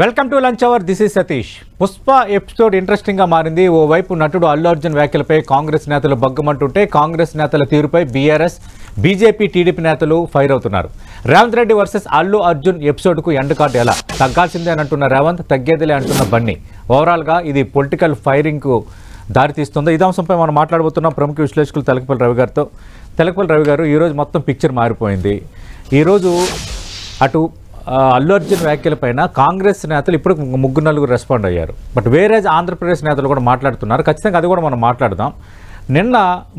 Welcome to lunch hour. This is Satish. Pushpa episode interesting గా మారింది. ఓవైపు నటుడు అల్లు అర్జున్ వ్యాఖ్యలపై కాంగ్రెస్ నేతలు బగ్గమంటుంటే, కాంగ్రెస్ నేతల తీరుపై బీఆర్ఎస్, బీజేపీ, టీడీపీ నేతలు ఫైర్ అవుతున్నారు. రేవంత్ రెడ్డి వర్సెస్ అల్లు అర్జున్ ఎపిసోడ్ కు ఎండ్ కార్డు ఎలా? తగ్గాల్సిందే అని అంటున్న రేవంత్, తగ్గేదిలే అంటున్న బన్నీ. ఓవరాల్ గా ఇది పొలిటికల్ ఫైరింగ్ కు దారితీస్తుంది. ఇదే అంశంపై మనం మాట్లాడబోతున్నాం ప్రముఖ విశ్లేషకులు తెలకపల్లి రవి గారితో. తెలకపల్లి రవి గారు, ఈరోజు మొత్తం పిక్చర్ మారిపోయింది. ఈరోజు అటు అల్లు అర్జున్ వ్యాఖ్యలపైన కాంగ్రెస్ నేతలు ఇప్పుడు నలుగురు రెస్పాండ్ అయ్యారు. బట్ వేరే ఆంధ్రప్రదేశ్ నేతలు కూడా మాట్లాడుతున్నారు. ఖచ్చితంగా అది కూడా మనం మాట్లాడదాం. నిన్న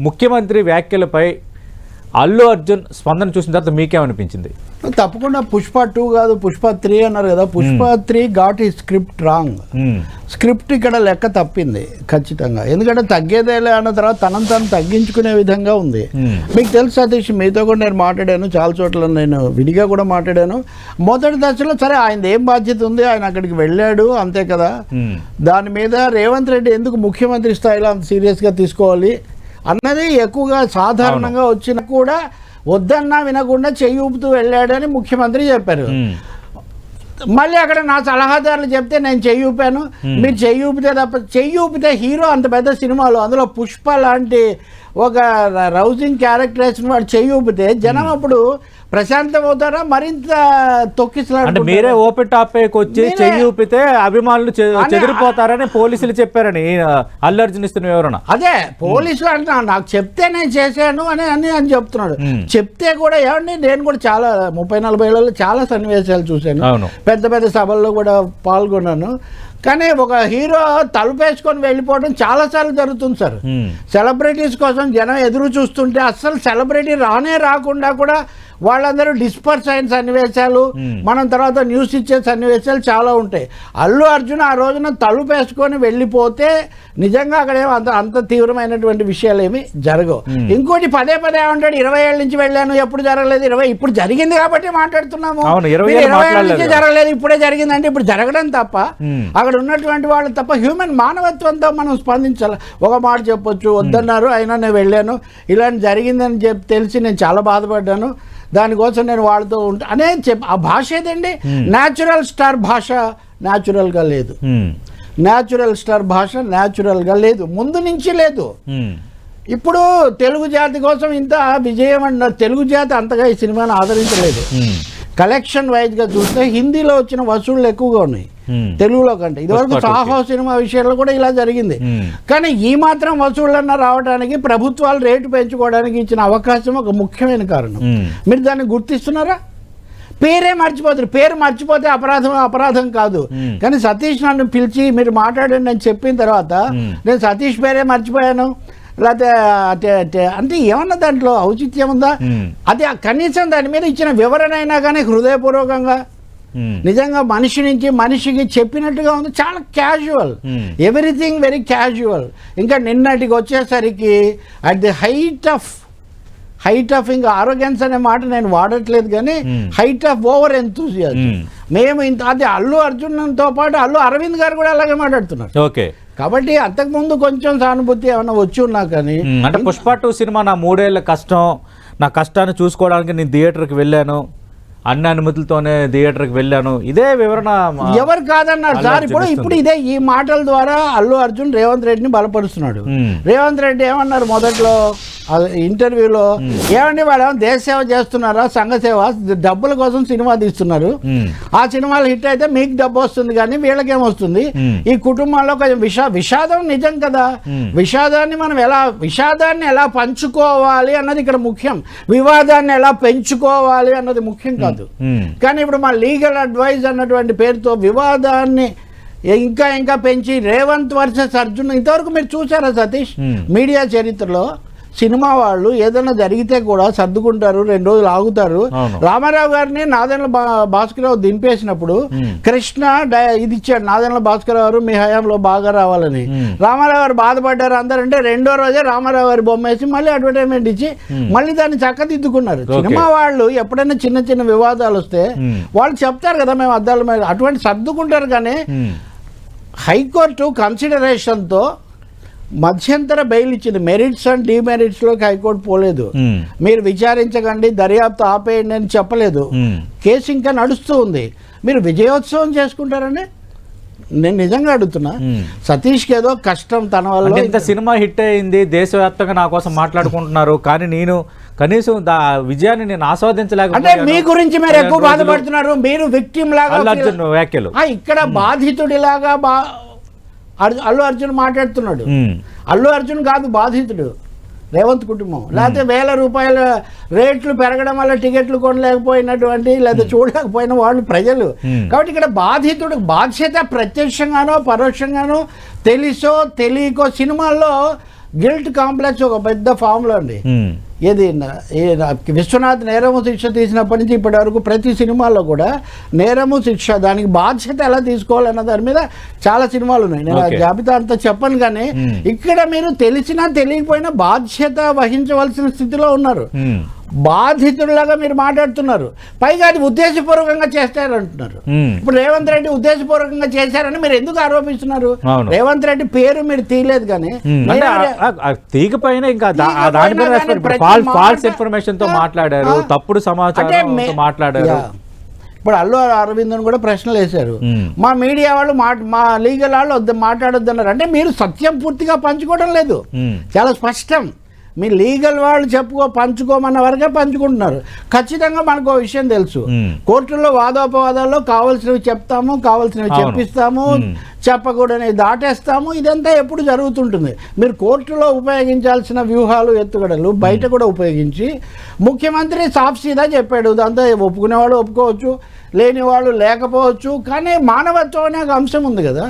ముఖ్యమంత్రి వ్యాఖ్యలపై అల్లు అర్జున్ స్పందన చూసిన తర్వాత మీకేమనిపించింది? తప్పకుండా పుష్ప 2 కాదు, పుష్ప 3 అన్నారు కదా. పుష్ప 3 గాట్ ఈ స్క్రిప్ట్ రాంగ్. స్క్రిప్ట్ ఇక్కడ లెక్క తప్పింది ఖచ్చితంగా. ఎందుకంటే తగ్గేదేలే అన్న తర్వాత తనను తను తగ్గించుకునే విధంగా ఉంది. మీకు తెలుసు సతీష్, మీతో కూడా నేను మాట్లాడాను, చాలా చోట్ల నేను విడిగా కూడా మాట్లాడాను. మొదటి దశలో సరే ఆయనది ఏం బాధ్యత ఉంది, ఆయన అక్కడికి వెళ్ళాడు అంతే కదా. దాని మీద రేవంత్ రెడ్డి ఎందుకు ముఖ్యమంత్రి స్థాయిలో అంత సీరియస్గా తీసుకోవాలి అన్నది ఎక్కువగా సాధారణంగా వచ్చినా కూడా వద్దన్నా వినకుండా చెయ్యి ఊపుతూ వెళ్ళాడని ముఖ్యమంత్రి చెప్పారు. మళ్ళీ అక్కడ నా సలహాదారులు చెప్తే నేను చెయ్యి ఊపాను, మీరు చెయ్యి ఊపితే తప్ప. చెయ్యి ఊపితే హీరో అంత పెద్ద సినిమాలో, అందులో పుష్ప లాంటి ఒక రౌజింగ్ క్యారెక్టరేషన్ వాడు చెయ్యి ఊపితే జనం అప్పుడు ప్రశాంతం అవుతారా, మరింత తొక్కిసలాడు. మీరే ఓపెన్ టాపిక్ వచ్చి చెయ్యి ఊపితే అభిమానులు చెదిరిపోతారని పోలీసులు చెప్పారని అల్లు అర్జున్ ఇస్తున్న వివరణ. అదే పోలీసులు అంటున్నా, నాకు చెప్తే నేను చేశాను అని చెప్తున్నాడు. చెప్తే కూడా ఏమండి, నేను కూడా చాలా 30-40 ఏళ్ళలో చాలా సన్నివేశాలు చూశాను, పెద్ద పెద్ద సభల్లో కూడా పాల్గొన్నాను. కానీ ఒక హీరో తలుపేసుకొని వెళ్ళిపోవడం చాలాసార్లు జరుగుతుంది సార్. సెలబ్రిటీస్ కోసం జనం ఎదురు చూస్తుంటే అస్సలు సెలబ్రిటీ రాకుండా కూడా వాళ్ళందరూ డిస్పర్స్ అయిన సన్నివేశాలు, మనం తర్వాత న్యూస్ ఇచ్చే సన్నివేశాలు చాలా ఉంటాయి. అల్లు అర్జున్ ఆ రోజున తలుపేసుకొని వెళ్ళిపోతే నిజంగా అక్కడ అంత తీవ్రమైనటువంటి విషయాలు ఏమి జరగవు. ఇంకోటి పదే ఏమంటాడు, 20 ఏళ్ళ నుంచి వెళ్ళాను, ఎప్పుడు జరగలేదు. ఇప్పుడు జరిగింది కాబట్టి మాట్లాడుతున్నాము. 20 ఏళ్ళ నుంచి జరగలేదు, ఇప్పుడే జరిగిందంటే ఇప్పుడు జరగడం తప్ప, అక్కడ ఉన్నటువంటి వాళ్ళు తప్ప హ్యూమన్ మానవత్వంతో మనం స్పందించాలి. ఒక మాట చెప్పొచ్చు, వద్దన్నారు అయినా నేను వెళ్ళాను, ఇలాంటి జరిగిందని తెలిసి నేను చాలా బాధపడ్డాను, దానికోసం నేను వాళ్ళతో ఉంటా అనే ఆ భాష ఏదండి. న్యాచురల్ స్టార్ భాష న్యాచురల్గా లేదు. న్యాచురల్ స్టార్ భాష న్యాచురల్గా లేదు, ముందు నుంచి లేదు. ఇప్పుడు తెలుగు జాతి కోసం ఇంత విజయం అన్నారు. తెలుగు జాతి అంతగా ఈ సినిమాను ఆదరించలేదు. కలెక్షన్ వైజ్గా చూస్తే హిందీలో వచ్చిన వసూళ్లు ఎక్కువగా ఉన్నాయి తెలుగులో కంటే. ఇదివరకు సాహో సినిమా విషయంలో కూడా ఇలా జరిగింది. కానీ ఈ మాత్రం వసూళ్ళన్నా రావడానికి ప్రభుత్వాలు రేటు పెంచుకోవడానికి ఇచ్చిన అవకాశం ఒక ముఖ్యమైన కారణం. మీరు దాన్ని గుర్తిస్తున్నారా? పేరే మర్చిపోతారు. పేరు మర్చిపోతే అపరాధం కాదు. కానీ సతీష్ నన్ను పిలిచి మీరు మాట్లాడండి అని చెప్పిన తర్వాత నేను సతీష్ పేరే మర్చిపోయాను లేకపోతే అంటే ఏమన్నా దాంట్లో ఔచిత్యం ఉందా? అది కనీసం దాని మీద ఇచ్చిన వివరణ అయినా కానీ హృదయపూర్వకంగా నిజంగా మనిషి నుంచి మనిషికి చెప్పినట్టుగా ఉంది. చాలా క్యాజువల్, ఎవ్రీథింగ్ వెరీ క్యాజువల్. ఇంకా నిన్నటికి వచ్చేసరికి అట్ ది హైట్ ఆఫ్ ఇంకా ఆరోగెన్స్ అనే మాట నేను వాడట్లేదు, కానీ హైట్ ఆఫ్ ఓవర్ ఎంతూజియాజం. మేము ఇంత అది అల్లు అర్జున్తో పాటు అల్లు అరవింద్ గారు కూడా అలాగే మాట్లాడుతున్నారు. ఓకే, కాబట్టి అంతకుముందు కొంచెం సానుభూతి ఏమన్నా వచ్చి ఉన్నా కానీ, అంటే పుష్ప 2 సినిమా నా 3 ఏళ్ల కష్టం, నా కష్టాన్ని చూసుకోవడానికి నేను థియేటర్కి వెళ్ళాను, అన్ని అనుమతులతోనే థియేటర్కి వెళ్ళాను, ఇదే వివరణ ఎవరు కాదన్నారు సార్. ఇప్పుడు ఇదే ఈ మాటల ద్వారా అల్లు అర్జున్ రేవంత్ రెడ్డిని బలపరుస్తున్నాడు. రేవంత్ రెడ్డి ఏమన్నారు మొదట్లో ఇంటర్వ్యూలో, ఏమండి వాళ్ళు దేశ సేవ చేస్తున్నారా, సంఘ సేవ, డబ్బుల కోసం సినిమా తీస్తున్నారు, ఆ సినిమాలు హిట్ అయితే మీకు డబ్బు వస్తుంది కానీ వీళ్ళకేమొస్తుంది? ఈ కుటుంబంలో కొంచెం విషాదం నిజం కదా. విషాదాన్ని ఎలా పంచుకోవాలి అన్నది ఇక్కడ ముఖ్యం, వివాదాన్ని ఎలా పెంచుకోవాలి అన్నది ముఖ్యం కాదు. కానీ ఇప్పుడు మా లీగల్ అడ్వైజ్ అన్నటువంటి పేరుతో వివాదాన్ని ఇంకా పెంచి రేవంత్ వర్సెస్ అర్జున్. ఇంతవరకు మీరు చూసారా సతీష్, మీడియా చరిత్రలో సినిమా వాళ్ళు ఏదైనా జరిగితే కూడా సర్దుకుంటారు, 2 రోజులు ఆగుతారు. రామారావు గారిని నాదెండ్ల భాస్కరరావు దింపేసినప్పుడు కృష్ణ ఇది ఇచ్చాడు, నాదెండ్ల భాస్కరరావు గారు మీ హయాంలో బాగా రావాలని. రామారావు గారు బాధపడ్డారు అందరంటే 2వ రోజే రామారావు గారి బొమ్మ వేసి మళ్ళీ అడ్వర్టైజ్మెంట్ ఇచ్చి మళ్ళీ దాన్ని చక్కదిద్దుకున్నారు. సినిమా వాళ్ళు ఎప్పుడైనా చిన్న వివాదాలు వస్తే వాళ్ళు చెప్తారు కదా మేము అద్దాల మీద, అటువంటి సర్దుకుంటారు. కానీ హైకోర్టు కన్సిడరేషన్తో మధ్యంతర బెయిల్ ఇచ్చింది. మెరిట్స్ అండ్ డిమెరిట్స్లోకి హైకోర్టు పోలేదు. మీరు విచారించకండి, దర్యాప్తు ఆపేయండి అని చెప్పలేదు. కేసు ఇంకా నడుస్తూ ఉంది. మీరు విజయోత్సవం చేసుకుంటారండి? నేను నిజంగా అడుగుతున్నా. సతీష్కి ఏదో కష్టం తన వల్ల. ఇంత సినిమా హిట్ అయింది, దేశవ్యాప్తంగా నా కోసం మాట్లాడుకుంటున్నారు, కానీ నేను కనీసం విజయాన్ని నేను అంటే ఆస్వాదించలేకపోయాను. మీ గురించి మీరు ఎక్కువ బాధపడుతున్నారు. మీరు విక్టిమ్ లాగా అల్లు అర్జున్ వ్యాఖ్యలు ఇక్కడ బాధితుడిలాగా అల్లు అర్జున్ మాట్లాడుతున్నాడు. అల్లు అర్జున్ కాదు బాధితుడు, రేవంత్ కుటుంబం. లేకపోతే ₹1000 రేట్లు పెరగడం వల్ల టికెట్లు కొనలేకపోయినటువంటి లేదా చూడలేకపోయిన వాళ్ళు ప్రజలు. కాబట్టి ఇక్కడ బాధితుడు బాధ్యత ప్రత్యక్షంగానో పరోక్షంగానో తెలిసో తెలియకో సినిమాల్లో గిల్ట్ కాంప్లెక్స్ ఒక పెద్ద ఫామ్లో అండి. ఏది విశ్వనాథ్ నేరము శిక్ష తీసినప్పటి నుంచి ఇప్పటి వరకు ప్రతి సినిమాలో కూడా నేరము శిక్ష, దానికి బాధ్యత ఎలా తీసుకోవాలన్న దాని మీద చాలా సినిమాలు ఉన్నాయి. నేను ఆ జాబితా అంతా చెప్పను, కానీ ఇక్కడ మీరు తెలిసినా తెలియకపోయినా బాధ్యత వహించవలసిన స్థితిలో ఉన్నారు. బాధితుడిలాగా మీరు మాట్లాడుతున్నారు. పైగా అది ఉద్దేశపూర్వకంగా చేస్తారంటున్నారు. ఇప్పుడు రేవంత్ రెడ్డి ఉద్దేశపూర్వకంగా చేశారని మీరు ఎందుకు ఆరోపిస్తున్నారు? రేవంత్ రెడ్డి పేరు మీరు తీయలేదు, కానీ తీగపైన ఇంకా ఫాల్స్ ఇన్ఫర్మేషన్ తో మాట్లాడారు, తప్పుడు సమాచారంతో మాట్లాడారు. ఇప్పుడు అల్లు అరవింద్ కూడా ప్రశ్నలు వేశారు. మా మీడియా వాళ్ళు మా లీగల్ వాళ్ళు మాట్లాడొద్దన్నారు. అంటే మీరు సత్యం పూర్తిగా పంచుకోవడం లేదు. చాలా స్పష్టం. మీ లీగల్ వాళ్ళు పంచుకోమన్న వరకే పంచుకుంటున్నారు. ఖచ్చితంగా మనకు విషయం తెలుసు, కోర్టుల్లో వాదోపవాదాల్లో కావాల్సినవి చెప్తాము, కావాల్సినవి చెప్పిస్తాము, చెప్పకూడని దాటేస్తాము. ఇదంతా ఎప్పుడు జరుగుతుంటుంది. మీరు కోర్టులో ఉపయోగించాల్సిన వ్యూహాలు ఎత్తుగడలు బయట కూడా ఉపయోగించి ముఖ్యమంత్రి సాఫ్ సీదా చెప్పాడు. దాంతో ఒప్పుకునేవాళ్ళు ఒప్పుకోవచ్చు, లేని వాళ్ళు లేకపోవచ్చు, కానీ మానవత్వం అనే ఒక అంశం ఉంది కదా.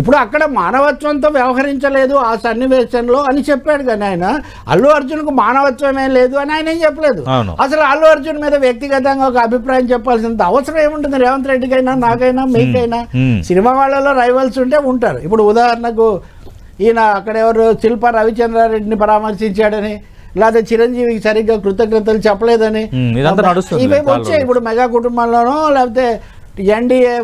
ఇప్పుడు అక్కడ మానవత్వంతో వ్యవహరించలేదు ఆ సన్నివేశంలో అని చెప్పాడు, కానీ ఆయన అల్లు అర్జున్కు మానవత్వమే లేదు అని ఆయన ఏం చెప్పలేదు. అసలు అల్లు అర్జున్ మీద వ్యక్తిగతంగా ఒక అభిప్రాయం చెప్పాల్సినంత అవసరం ఏముంటుంది రేవంత్ రెడ్డికైనా, నాకైనా, మీకైనా? సినిమా వాళ్ళలో రైవల్స్ ఉంటే ఉంటారు. ఇప్పుడు ఉదాహరణకు ఈయన అక్కడ ఎవరు శిల్ప రవిచంద్రారెడ్డిని పరామర్శించాడని, లేదా చిరంజీవికి సరిగ్గా కృతజ్ఞతలు చెప్పలేదని ఇవే వచ్చాయి. ఇప్పుడు మెగా కుటుంబంలోనో లేకపోతే ఎన్డీఏ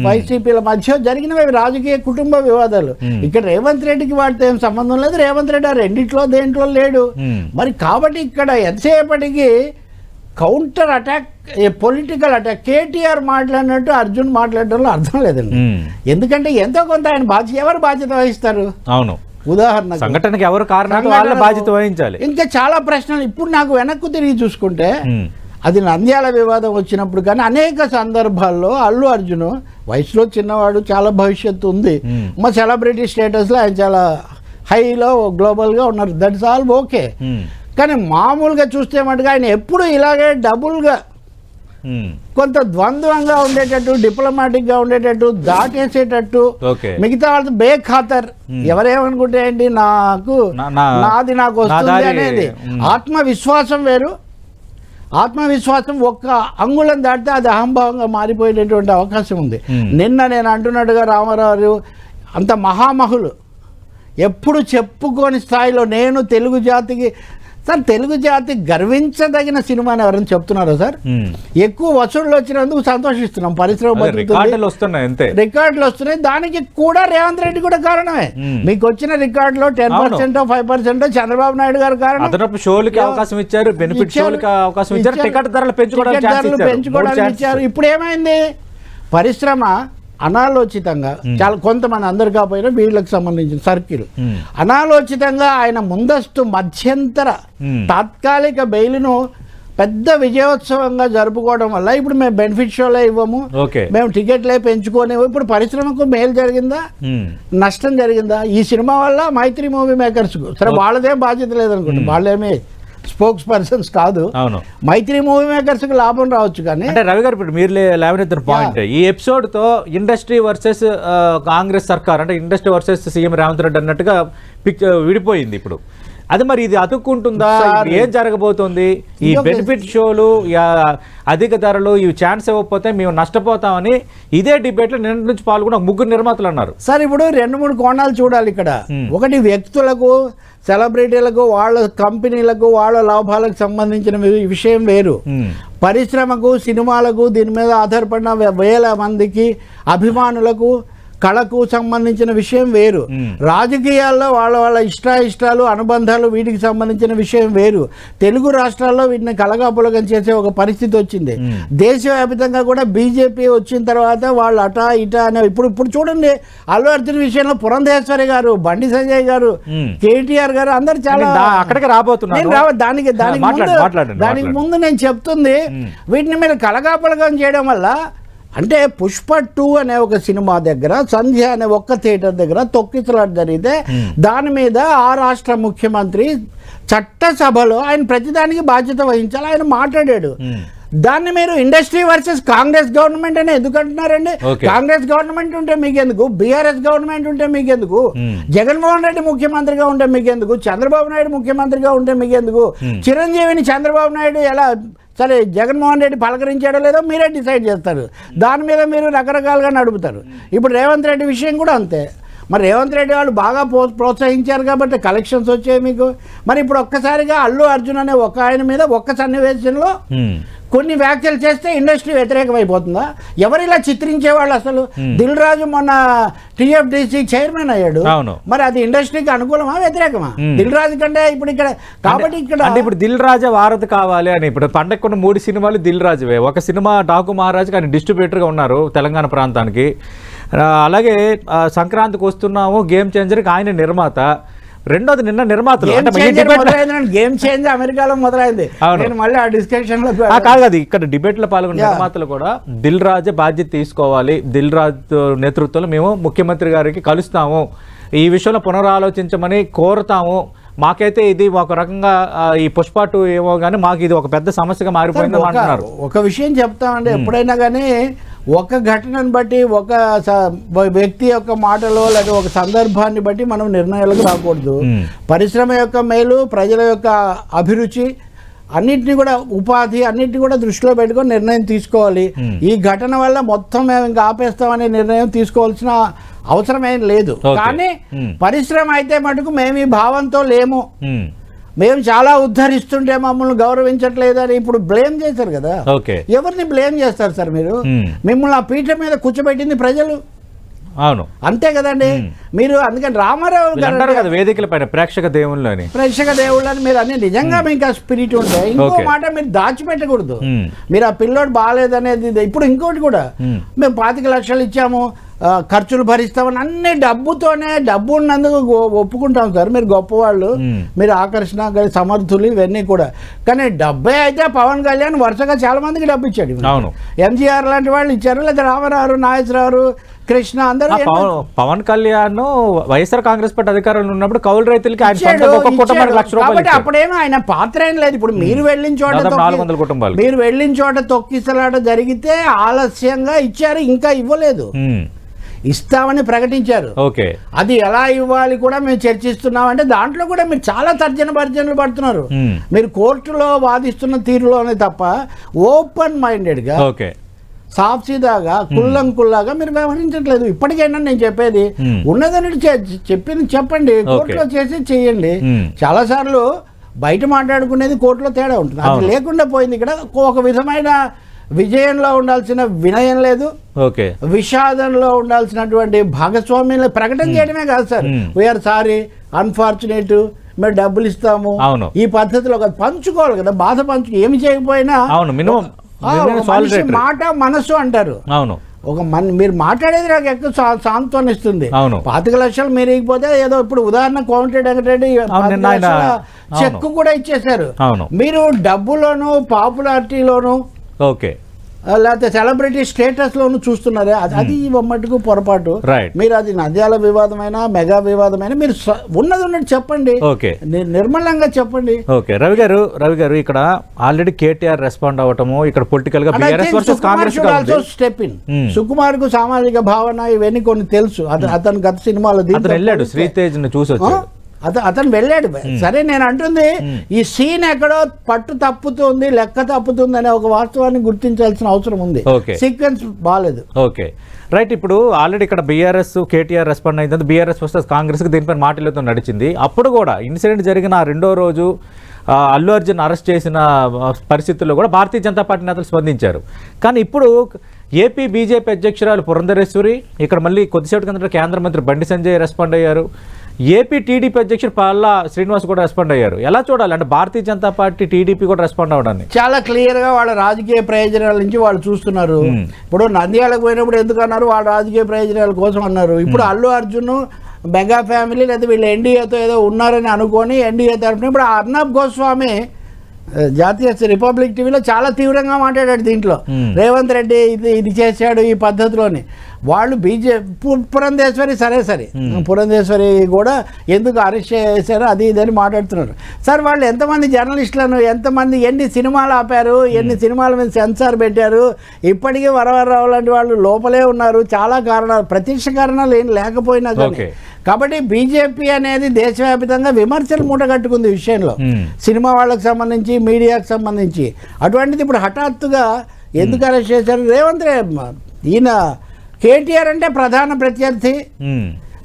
వైసీపీల మధ్య జరిగినవి రాజకీయ కుటుంబ వివాదాలు. ఇక్కడ రేవంత్ రెడ్డికి వాటితో ఏం సంబంధం లేదు. రేవంత్ రెడ్డి ఆ రెండిట్లో దేంట్లో లేడు. మరి కాబట్టి ఇక్కడ ఎంతసేపటికి counter attack, political attack. KTR మాట్లాడినట్టు అర్జున్ మాట్లాడడంలో అర్థం లేదండి. ఎందుకంటే ఎంతో కొంత ఆయన ఎవరు బాధ్యత వహిస్తారు? అవును, ఉదాహరణ సంఘటనకి ఎవరు కారణం, వాళ్ళ బాధ్యత వహించాలి. ఇంకా చాలా ప్రశ్నలు. ఇప్పుడు నాకు వెనక్కు తిరిగి చూసుకుంటే అది నంద్యాల వివాదం వచ్చినప్పుడు కానీ అనేక సందర్భాల్లో అల్లు అర్జున్ వయసులో చిన్నవాడు, చాలా భవిష్యత్తు ఉంది, మా సెలబ్రిటీ స్టేటస్లో ఆయన చాలా హైలో గ్లోబల్గా ఉన్నారు. That's all okay. కానీ మామూలుగా చూస్తే మటుగా ఆయన ఎప్పుడు ఇలాగే డబుల్గా కొంత ద్వంద్వంగా ఉండేటట్టు, డిప్లొమాటిక్గా ఉండేటట్టు, దాటేసేటట్టు, మిగతా వాళ్ళతో బేఖాతర్. ఎవరేమనుకుంటే ఏంటి, నాది నాకు వస్తుంది అనేది ఆత్మవిశ్వాసం వేరు. ఆత్మవిశ్వాసం ఒక్క అంగుళం దాటితే అది అహంభావంగా మారిపోయేటటువంటి అవకాశం ఉంది. నిన్న నేను అంటున్నట్టుగా రామారావు అంత మహామహులు ఎప్పుడు చెప్పుకోని స్థాయిలో నేను తెలుగు జాతికి సార్, తెలుగు జాతి గర్వించదగిన సినిమా అని ఎవరైనా చెప్తున్నారా సార్? ఎక్కువ వసూళ్లు వచ్చినందుకు సంతోషిస్తున్నాం. పరిశ్రమ రికార్డులు వస్తున్నాయి. దానికి కూడా రేవంత్ రెడ్డి కూడా కారణమే. మీకు వచ్చిన రికార్డులో 10% 5% చంద్రబాబు నాయుడు గారు కారణం. అవకాశం ఇచ్చారు, టికెట్ ధరలు పెంచుకోవడానికి ఇచ్చారు. ఇప్పుడు ఏమైంది? పరిశ్రమ అనాలోచితంగా చాలా కొంతమంది, అందరు కాకపోయినా వీళ్ళకి సంబంధించిన సర్కిల్ అనాలోచితంగా ఆయన ముందస్తు మధ్యంతర తాత్కాలిక బెయిల్ను పెద్ద విజయోత్సవంగా జరుపుకోవడం వల్ల ఇప్పుడు మేము బెనిఫిట్ షోలే ఇవ్వము, మేము టికెట్లే పెంచుకొని, ఇప్పుడు పరిశ్రమకు మేలు జరిగిందా నష్టం జరిగిందా? ఈ సినిమా వల్ల మైత్రి మూవీ మేకర్స్ సరే వాళ్ళదేం బాధ్యత లేదనుకోండి, వాళ్ళేమి స్పోక్స్ పర్సన్స్ కాదు. మైత్రి మూవీ మేకర్స్ కి లాభం రావచ్చు. కానీ అంటే రవి గారు ఇప్పుడు మీరు లేవనెత్తిన పాయింట్, ఈ ఎపిసోడ్ తో ఇండస్ట్రీ వర్సెస్ కాంగ్రెస్ సర్కార్, అంటే industry versus CM Revanth Reddy అన్నట్టుగా విడిపోయింది. ఇప్పుడు అది మరి ఇది అతుక్కుంటుందా? ఏం జరగబోతుంది? ఈ బెనిఫిట్ షోలు, అధిక ధరలు, ఇవి ఛాన్స్ ఇవ్వకపోతే మేము నష్టపోతామని ఇదే డిబేట్ లో నిన్న నుంచి పాల్గొన్న 3 నిర్మాతలు అన్నారు. సార్ ఇప్పుడు 2-3 కోణాలు చూడాలి ఇక్కడ. ఒకటి వ్యక్తులకు, సెలబ్రిటీలకు, వాళ్ళ కంపెనీలకు, వాళ్ళ లాభాలకు సంబంధించిన విషయం వేరు. పరిశ్రమకు, సినిమాలకు, దీని మీద ఆధారపడిన వేల మందికి అభిమానులకు కళకు సంబంధించిన విషయం వేరు, రాజకీయాల్లో వాళ్ళ వాళ్ళ ఇష్టాలు అనుబంధాలు వీటికి సంబంధించిన విషయం వేరు. తెలుగు రాష్ట్రాల్లో వీటిని కలగాపులగం చేసే ఒక పరిస్థితి వచ్చింది. దేశవ్యాప్తంగా కూడా బీజేపీ వచ్చిన తర్వాత వాళ్ళు అటా ఇటా అనే ఇప్పుడు చూడండి, అల్లు అర్జున్ విషయంలో పురంధేశ్వరి గారు, బండి సంజయ్ గారు, కేటీఆర్ గారు అందరు చాలా అక్కడికి రాబోతున్నారు. దానికి ముందు నేను చెప్తుంది, వీటిని మీరు కలగాపులగం చేయడం వల్ల అంటే పుష్ప 2 అనే ఒక సినిమా దగ్గర, సంధ్య అనే ఒక్క థియేటర్ దగ్గర తొక్కిసలాట జరిగితే దాని మీద ఆ రాష్ట్ర ముఖ్యమంత్రి చట్టసభలో ఆయన ప్రతిదానికి బాధ్యత వహించాలి, ఆయన మాట్లాడాడు. దాన్ని మీరు ఇండస్ట్రీ వర్సెస్ కాంగ్రెస్ గవర్నమెంట్ అని ఎందుకు అంటున్నారండి? కాంగ్రెస్ గవర్నమెంట్ ఉంటే మీకెందుకు, బీఆర్ఎస్ గవర్నమెంట్ ఉంటే మీకెందుకు, జగన్మోహన్ రెడ్డి ముఖ్యమంత్రిగా ఉంటే మీకెందుకు, చంద్రబాబు నాయుడు ముఖ్యమంత్రిగా ఉంటే మీకెందుకు, చిరంజీవిని చంద్రబాబు నాయుడు ఎలా సరే జగన్మోహన్ రెడ్డి పలకరించాడో లేదో మీరే డిసైడ్ చేస్తారు, దాని మీద మీరు రకరకాలుగా నడుపుతారు. ఇప్పుడు రేవంత్ రెడ్డి విషయం కూడా అంతే. మరి రేవంత్ రెడ్డి వాళ్ళు బాగా ప్రోత్సహించారు కాబట్టి కలెక్షన్స్ వచ్చాయి మీకు. మరి ఇప్పుడు ఒక్కసారిగా అల్లు అర్జున్ అనే ఒక ఆయన మీద ఒక్క సన్నివేశంలో కొన్ని వ్యాఖ్యలు చేస్తే ఇండస్ట్రీ వ్యతిరేకమైపోతుందా? ఎవరు ఇలా చిత్రించేవాళ్ళు అసలు? దిల్ రాజు మొన్న టీఎఫ్డిసి చైర్మన్ అయ్యాడు, మరి అది ఇండస్ట్రీకి అనుకూలమా వ్యతిరేకమా? దిల్ రాజు కంటే ఇప్పుడు ఇక్కడ కాబట్టి ఇప్పుడు దిల్ రాజా వారధి కావాలి అని ఇప్పుడు పండగకున్న 3 సినిమాలు దిల్ రాజువే. ఒక సినిమా డాకు మహారాజ్ కానీ డిస్ట్రిబ్యూటర్గా ఉన్నారు తెలంగాణ ప్రాంతానికి. అలాగే సంక్రాంతికి వస్తున్నాము గేమ్ చేంజర్కి ఆయన నిర్మాత. రెండోది నిన్న నిర్మాతలు గేమ్ చేంజ్ అమెరికాలో మొదలైంది. మళ్ళీ ఆ డిస్కషన్ లో కాదు, ఇక్కడ డిబేట్ లో పాల్గొన్న నిర్మాతలు కూడా దిల్ రాజు బాధ్యత తీసుకోవాలి, దిల్ రాజు నేతృత్వంలో మేము ముఖ్యమంత్రి గారికి కలుస్తాము, ఈ విషయంలో పునరాలోచించమని కోరుతాము, మాకైతే ఇది ఒక రకంగా ఈ పుష్ప 2 ఏమో కానీ మాకు ఇది ఒక పెద్ద సమస్యగా మారిపోయిందని అంటున్నారు. ఒక విషయం చెప్తామండి, ఎప్పుడైనా కానీ ఒక ఘటనను బట్టి ఒక వ్యక్తి యొక్క మాటలో లేదా ఒక సందర్భాన్ని బట్టి మనం నిర్ణయాలకు రాకూడదు. పరిశ్రమ యొక్క మేలు, ప్రజల యొక్క అభిరుచి అన్నింటినీ కూడా, ఉపాధి అన్నింటినీ కూడా దృష్టిలో పెట్టుకొని నిర్ణయం తీసుకోవాలి. ఈ ఘటన వల్ల మొత్తం మేము ఇంకా ఆపేస్తామనే నిర్ణయం తీసుకోవాల్సిన అవసరం ఏం లేదు. కానీ పరిశ్రమ అయితే మటుకు మేము ఈ భావంతో లేము, మేము చాలా ఉద్ధరిస్తుంటే మమ్మల్ని గౌరవించట్లేదని ఇప్పుడు బ్లేమ్ చేశారు కదా. ఎవరిని బ్లేమ్ చేస్తారు సార్ మీరు? మిమ్మల్ని ఆ పీఠ మీద కూర్చోబెట్టింది ప్రజలు. అవును, అంతే కదండి. మీరు అందుకని రామారావు గారు వేదికల పైన ప్రేక్షక దేవుళ్ళని మీరు అన్ని నిజంగా మీకు ఆ స్పిరిట్ ఉంటే ఇంకో మాట మీరు దాచిపెట్టకూడదు. మీరు ఆ పిల్లోడు బాగాలేదనేది. ఇప్పుడు ఇంకోటి కూడా, మేము 25 లక్షలు ఇచ్చాము, ఖర్చులు భరిస్తామని అన్ని డబ్బుతోనే, డబ్బు ఉన్నందుకు ఒప్పుకుంటాం సార్, మీరు గొప్పవాళ్ళు, మీరు ఆకర్షణ సమర్థులు ఇవన్నీ కూడా. కానీ డబ్బే అయితే పవన్ కళ్యాణ్ వరుసగా చాలా మందికి డబ్బు ఇచ్చాడు. ఎంజీఆర్ లాంటి వాళ్ళు ఇచ్చారు, లేదా రామారావు, నాగేశ్వరరావు, కృష్ణ అందరూ. పవన్ కళ్యాణ్ వైఎస్ఆర్ కాంగ్రెస్ పార్టీ అధికారంలో ఉన్నప్పుడు కౌలు రైతులకి కాబట్టి అప్పుడేమో ఆయన పాత్ర ఏం లేదు. ఇప్పుడు మీరు వెళ్ళిన చోట తొక్కిసలాట జరిగితే ఆలస్యంగా ఇచ్చారు, ఇంకా ఇవ్వలేదు, ఇస్తామని ప్రకటించారు. అది ఎలా ఇవ్వాలి కూడా మేము చర్చిస్తున్నాం. అంటే దాంట్లో కూడా మీరు చాలా తర్జనలు పడుతున్నారు. మీరు కోర్టులో వాదిస్తున్న తీరులోనే తప్ప ఓపెన్ మైండెడ్ గా, సాఫ్సీదాగా, కుల్లాగా మీరు వ్యవహరించట్లేదు. ఇప్పటికైనా నేను చెప్పేది ఉన్నదని చెప్పింది చెప్పండి, కోర్టులో చేసి చెయ్యండి. చాలా సార్లు బయట మాట్లాడుకునేది కోర్టులో తేడా ఉంటుంది, అది లేకుండా పోయింది. ఇక్కడ ఒక విధమైన విజయంలో ఉండాల్సిన వినయం లేదు, విషాదంలో ఉండాల్సినటువంటి భాగస్వామ్యం ప్రకటన చేయడమే కాదు సార్. వీఆర్ సారీ, అన్ఫార్చునేట్, మేము డబ్బులు ఇస్తాము, ఈ పద్ధతిలో పంచుకోవాలి కదా. బాధ ఏమి చేయకపోయినా మాట మనసు అంటారు. మీరు మాట్లాడేది నాకు ఎక్కువ సాంత్వనిస్తుంది. 25 లక్షలు మీరు ఇకపోతే ఏదో ఇప్పుడు ఉదాహరణ కోమటిరెడ్డి వెంకటరెడ్డి చెక్కు కూడా ఇచ్చేశారు. మీరు డబ్బులోను, పాపులారిటీలోను, లేకపోతే సెలబ్రిటీ స్టేటస్ లోను చూస్తున్నారే, అది మట్టుకు పొరపాటు. మీరు అది నంద్యాల వివాదమైనా, మెగా వివాదమైనా మీరు ఉన్నది ఉన్నట్టు చెప్పండి, నిర్మలంగా చెప్పండి. రవి గారు ఇక్కడ ఆల్రెడీ కేటీఆర్ రెస్పాండ్ అవ్వటము, ఇక్కడ పొలిటికల్ గా స్టెప్ ఇన్. సుకుమార్ కు సామాజిక భావన ఇవన్నీ కొన్ని తెలుసు. అతను గత సినిమాలో వెళ్ళాడు, శ్రీతేజ్ ని చూసి వచ్చాడు, అతను వెళ్ళాడు. సరే, నేను అంటుంది ఈ సీన్ ఎక్కడో పట్టు తప్పుతుంది, లెక్క తప్పుతుంది అనే ఒక వాస్తవాన్ని గుర్తించాల్సిన అవసరం ఉంది. సీక్వెన్స్ బాగాలేదు. రైట్. ఇప్పుడు ఆల్రెడీ ఇక్కడ బీఆర్ఎస్ కేటీఆర్ రెస్పాండ్ అయింది, బీఆర్ఎస్ వర్సెస్ కాంగ్రెస్ కి దీనిపైన మాటలతో నడిచింది. అప్పుడు కూడా ఇన్సిడెంట్ జరిగిన 2వ రోజు అల్లు అర్జున్ అరెస్ట్ చేసిన పరిస్థితుల్లో కూడా భారతీయ జనతా పార్టీ నేతలు స్పందించారు. కానీ ఇప్పుడు ఏపీ బీజేపీ అధ్యక్షురాలు పురంధరేశ్వరి, ఇక్కడ మళ్ళీ కొద్దిసేపటి కిందట కేంద్ర మంత్రి బండి సంజయ్ రెస్పాండ్ అయ్యారు. ఏపీ టీడీపీ అధ్యక్షుడు పాల్లా శ్రీనివాస్ కూడా రెస్పాండ్ అయ్యారు. ఎలా చూడాలి అంటే భారతీయ జనతా పార్టీ టీడీపీ కూడా రెస్పాండ్ అవ్వడాన్ని? చాలా క్లియర్గా వాళ్ళ రాజకీయ ప్రయోజనాల నుంచి వాళ్ళు చూస్తున్నారు. ఇప్పుడు నంద్యాలకు పోయినప్పుడు ఎందుకు అన్నారు? వాళ్ళ రాజకీయ ప్రయోజనాల కోసం అన్నారు. ఇప్పుడు అల్లు అర్జున్ మెగా ఫ్యామిలీ లేదా వీళ్ళు ఎన్డీఏతో ఏదో ఉన్నారని అనుకొని ఎన్డీఏ తరఫున ఇప్పుడు అర్నబ్ గోస్వామి జాతీయ రిపబ్లిక్ టీవీలో చాలా తీవ్రంగా మాట్లాడాడు దీంట్లో. రేవంత్ రెడ్డి ఇది చేశాడు ఈ పద్ధతిలోని. వాళ్ళు పురంధేశ్వరి సరే పురంధేశ్వరి కూడా ఎందుకు అరెస్ట్ చేశారు అది ఇదని మాట్లాడుతున్నారు. సార్ వాళ్ళు ఎంతమంది జర్నలిస్టులను ఎన్ని సినిమాలు ఆపారు, ఎన్ని సినిమాల మీద సెన్సార్ పెట్టారు. ఇప్పటికీ వరవరరావు లాంటి వాళ్ళు లోపలే ఉన్నారు. చాలా కారణాలు, ప్రత్యక్ష కారణాలు ఏం లేకపోయినా కానీ. కాబట్టి బీజేపీ అనేది దేశవ్యాప్తంగా విమర్శలు మూటగట్టుకుంది ఈ విషయంలో, సినిమా వాళ్ళకి సంబంధించి, మీడియాకు సంబంధించి. అటువంటిది ఇప్పుడు హఠాత్తుగా ఎందుకు అరెస్ట్ చేశారు? రేవంత్ ఈయన కేటీఆర్ అంటే ప్రధాన ప్రత్యర్థి,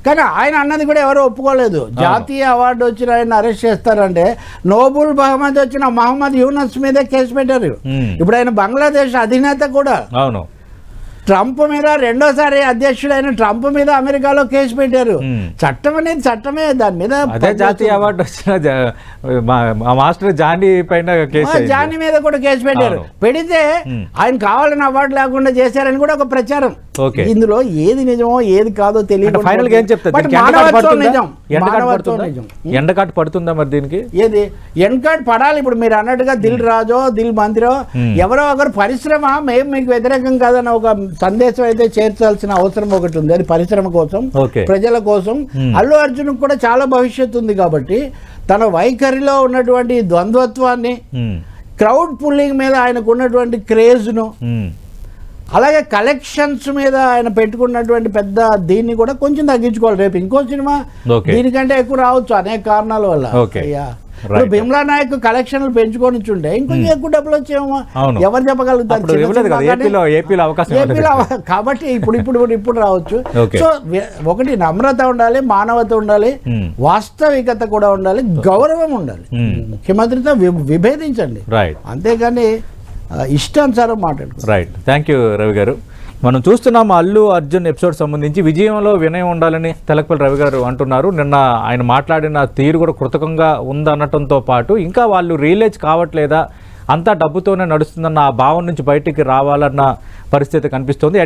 కానీ ఆయన అన్నది కూడా ఎవరు ఒప్పుకోలేదు. జాతీయ అవార్డు వచ్చిన ఆయన అరెస్ట్ చేస్తారంటే నోబుల్ బహుమతి వచ్చిన మహమ్మద్ యూనస్ మీదే కేసు పెట్టారు. ఇప్పుడు ఆయన బంగ్లాదేశ్ అధినేత కూడా. అవును, ట్రంప్ మీద రెండోసారి అధ్యక్షుడైన ట్రంప్ మీద అమెరికాలో కేసు పెట్టారు. చట్టం అనేది చట్టమే, దాని మీద అదే జాతీయ అవార్డు వచ్చిన మాస్టర్ జానీ పైన కేసు, జానీ మీద కూడా కేసు పెట్టారు. పెడితే ఆయన కావాలని అవార్డు లేకుండా చేశారని కూడా ఒక ప్రచారం. ఇందులో ఏది నిజమో ఏది కాదో తెలియదు. ఫైనల్ గా ఏం చెప్తారు? ఎండకాటు పడుతుందా మరి దీనికి? ఏది ఎండకాటు పడాలి. ఇప్పుడు మీరు అన్నట్టుగా దిల్ రాజో దిల్ మంత్రో ఎవరో ఒకరు పరిశ్రమ మేము మీకు వ్యతిరేకం కాదని ఒక సందేశం అయితే చేర్చాల్సిన అవసరం ఒకటి ఉంది. అది పరిశ్రమ కోసం, ప్రజల కోసం. అల్లు అర్జున్ కూడా చాలా భవిష్యత్తు ఉంది కాబట్టి తన వైఖరిలో ఉన్నటువంటి ద్వంద్వత్వాన్ని, క్రౌడ్ పుల్లింగ్ మీద ఆయనకు ఉన్నటువంటి క్రేజ్ను, అలాగే కలెక్షన్స్ మీద ఆయన పెట్టుకున్నటువంటి పెద్ద దీన్ని కూడా కొంచెం తగ్గించుకోవాలి. రేపు ఇంకో సినిమా దీనికంటే ఎక్కువ రావచ్చు అనేక కారణాల వల్ల. ఇప్పుడు బిమ్లా నాయక్ కలెక్షన్లు పెంచుకొని ఉంటే ఇంకొంచెం ఎక్కువ డబ్బులు వచ్చేమో ఎవరు చెప్పగలుగుతారు? కాబట్టి ఇప్పుడు రావచ్చు. సో ఒకటి నమ్రత ఉండాలి, మానవత ఉండాలి, వాస్తవికత కూడా ఉండాలి, గౌరవం ఉండాలి. ముఖ్యమంత్రితో విభేదించండి, అంతేగాని ఇష్టానుసారం మాట్లాడుకోండి. రైట్. థ్యాంక్ యూ రవి గారు. మనం చూస్తున్నాం అల్లు అర్జున్ ఎపిసోడ్ సంబంధించి విజయంలో వినయం ఉండాలని తెలకపల్లి రవి గారు అంటున్నారు. నిన్న ఆయన మాట్లాడిన తీరు కూడా కృతకంగా ఉందనటంతో పాటు ఇంకా వాళ్ళు రియలైజ్ కావట్లేదా, అంతా డబ్బుతోనే నడుస్తుందన్న ఆ భావం నుంచి బయటికి రావాలన్న పరిస్థితి కనిపిస్తోంది.